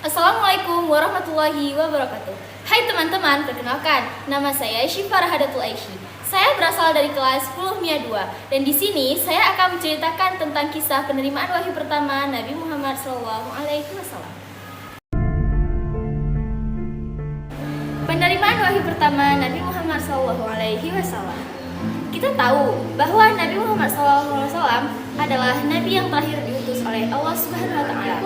Assalamualaikum warahmatullahi wabarakatuh. Hai teman-teman, perkenalkan, nama saya Syifa Rahadatul Aishi. Saya berasal dari kelas 10 MIA 2 dan di sini saya akan menceritakan tentang kisah penerimaan wahyu pertama Nabi Muhammad SAW. Penerimaan wahyu pertama Nabi Muhammad SAW. Kita tahu bahwa Nabi Muhammad SAW adalah Nabi yang terakhir diutus oleh Allah Subhanahu Wa Taala.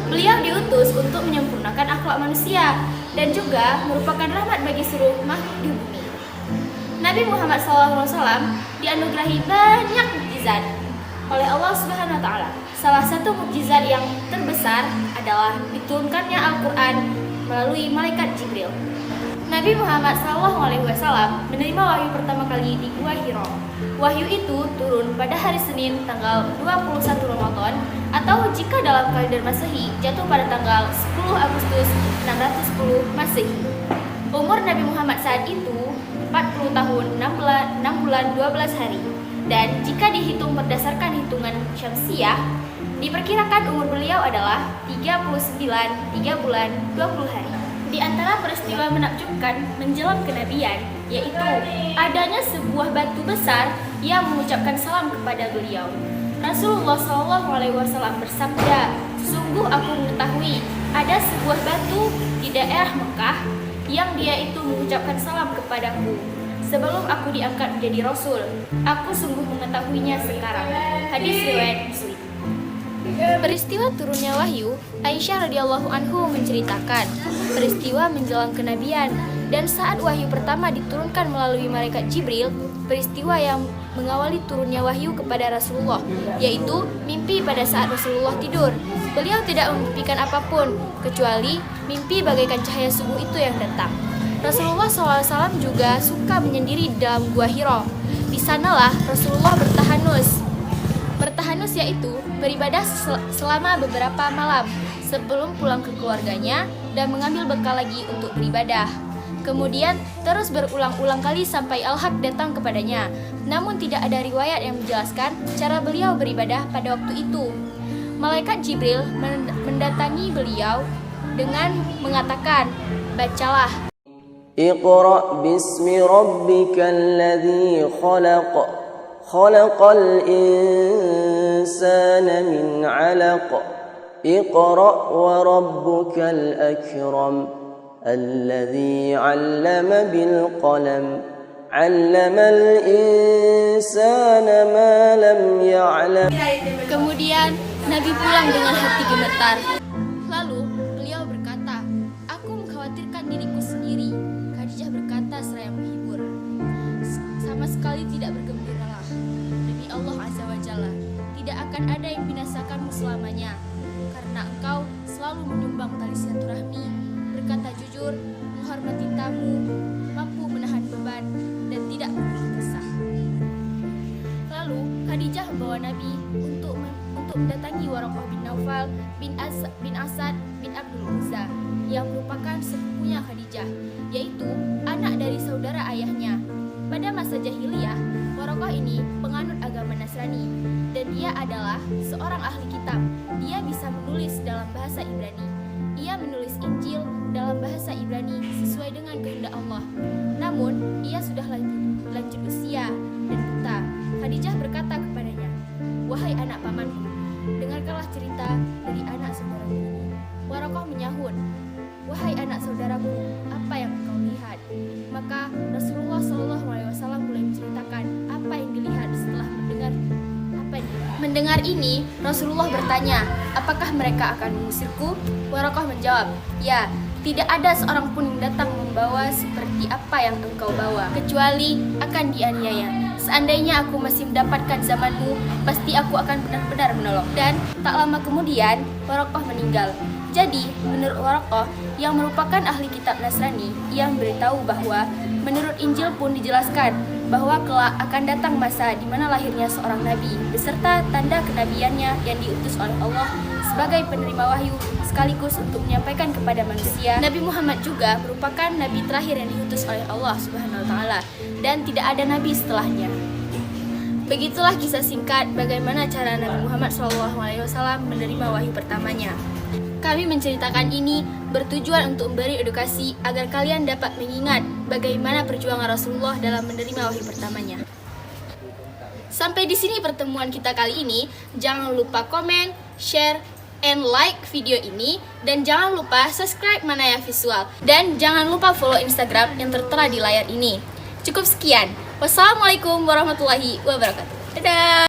Beliau diutus untuk menyempurnakan akhlak manusia dan juga merupakan rahmat bagi seluruh makhluk di bumi. Nabi Muhammad SAW dianugerahi banyak mukjizat oleh Allah Subhanahu Wa Taala. Salah satu mukjizat yang terbesar adalah diturunkannya Al-Quran melalui malaikat Jibril. Nabi Muhammad SAW menerima wahyu pertama kali di Gua Hiro. Wahyu itu turun pada hari Senin tanggal 21 Ramadan atau jika dalam kalender Masehi jatuh pada tanggal 10 Agustus 610 Masehi. Umur Nabi Muhammad saat itu 40 tahun 6 bulan 12 hari. Dan jika dihitung berdasarkan hitungan Syamsiah, diperkirakan umur beliau adalah 39 3 bulan 20 hari. Di antara peristiwa menakjubkan menjelang kenabian, yaitu adanya sebuah batu besar yang mengucapkan salam kepada beliau. Rasulullah SAW bersabda, "Sungguh aku mengetahui ada sebuah batu di daerah Mekah yang dia itu mengucapkan salam kepadaku sebelum aku diangkat menjadi Rasul. Aku sungguh mengetahuinya sekarang." Hadis riwayat Muslim. Peristiwa turunnya wahyu, Aisyah radhiyallahu anhu menceritakan peristiwa menjelang kenabian dan saat wahyu pertama diturunkan melalui malaikat Jibril, peristiwa yang mengawali turunnya wahyu kepada Rasulullah, yaitu mimpi pada saat Rasulullah tidur. Beliau tidak memimpikan apapun kecuali mimpi bagaikan cahaya subuh itu yang datang. Rasulullah SAW juga suka menyendiri di dalam Gua Hiro. Di sanalah Rasulullah bertahanus yaitu beribadah selama beberapa malam sebelum pulang ke keluarganya dan mengambil bekal lagi untuk beribadah. Kemudian terus berulang-ulang kali sampai Al-Haq datang kepadanya. Namun tidak ada riwayat yang menjelaskan cara beliau beribadah pada waktu itu. Malaikat Jibril mendatangi beliau dengan mengatakan, "Bacalah. Iqra' bismi rabbikal ladzi khalaq. Khalaqal insana min 'alaq. Iqra' wa rabbukal akram. Alladzi 'allama bil qalam. 'Allamal insana ma lam ya'lam." Kemudian Nabi pulang dengan hati gemetar. Lalu beliau berkata, "Aku mengkhawatirkan diriku sendiri." Khadijah berkata seraya menghibur, "Sama sekali tidak bergembiralah. Demi Allah Azza wa Jalla, tidak akan ada yang binasakanmu selamanya, karena engkau selalu menyumbang tali silaturahmi, berkata jujur, menghormati tamu, mampu menahan beban, dan tidak berkeluh kesah." Lalu Khadijah membawa Nabi untuk mendatangi Waraqah bin Naufal bin Asad bin Abdul Uzza yang merupakan sepupunya Khadijah, yaitu anak dari saudara ayahnya. Pada masa jahiliyah, Waraqah ini penganut agama Nasrani dan dia adalah seorang ahli kitab. Dia bisa menulis dalam bahasa Ibrani. Ia menulis Injil dalam bahasa Ibrani sesuai dengan kehendak Allah. Namun, ia sudah lanjut usia dan buta. Khadijah berkata kepadanya, "Wahai anak pamanku, dengarkanlah cerita dari anak saudaraku ini." Waraqah menyahut, "Wahai anak saudaraku, apa yang engkau lihat?" Maka Rasulullah SAW mulai menceritakan apa yang dilihat setelah mendengar ini. Rasulullah bertanya, "Apakah mereka akan mengusirku?" Waraqah menjawab, "Ya, tidak ada seorang pun yang datang membawa seperti apa yang engkau bawa, kecuali akan dianiaya. Seandainya aku masih mendapatkan zamanmu, pasti aku akan benar-benar menolong." Dan tak lama kemudian, Waraqah meninggal. Jadi, menurut Waraqah yang merupakan ahli kitab Nasrani, ia memberitahu bahwa menurut Injil pun dijelaskan bahwa kelak akan datang masa di mana lahirnya seorang nabi beserta tanda kenabiannya yang diutus oleh Allah sebagai penerima wahyu sekaligus untuk menyampaikan kepada manusia. Nabi Muhammad juga merupakan nabi terakhir yang diutus oleh Allah Subhanahu wa taala dan tidak ada nabi setelahnya. Begitulah kisah singkat bagaimana cara Nabi Muhammad SAW menerima wahyu pertamanya. Kami menceritakan ini bertujuan untuk memberi edukasi agar kalian dapat mengingat bagaimana perjuangan Rasulullah dalam menerima wahyu pertamanya. Sampai di sini pertemuan kita kali ini. Jangan lupa komen, share, and like video ini. Dan jangan lupa subscribe Manaya Visual. Dan jangan lupa follow Instagram yang tertera di layar ini. Cukup sekian. Wassalamualaikum warahmatullahi wabarakatuh. Dadah!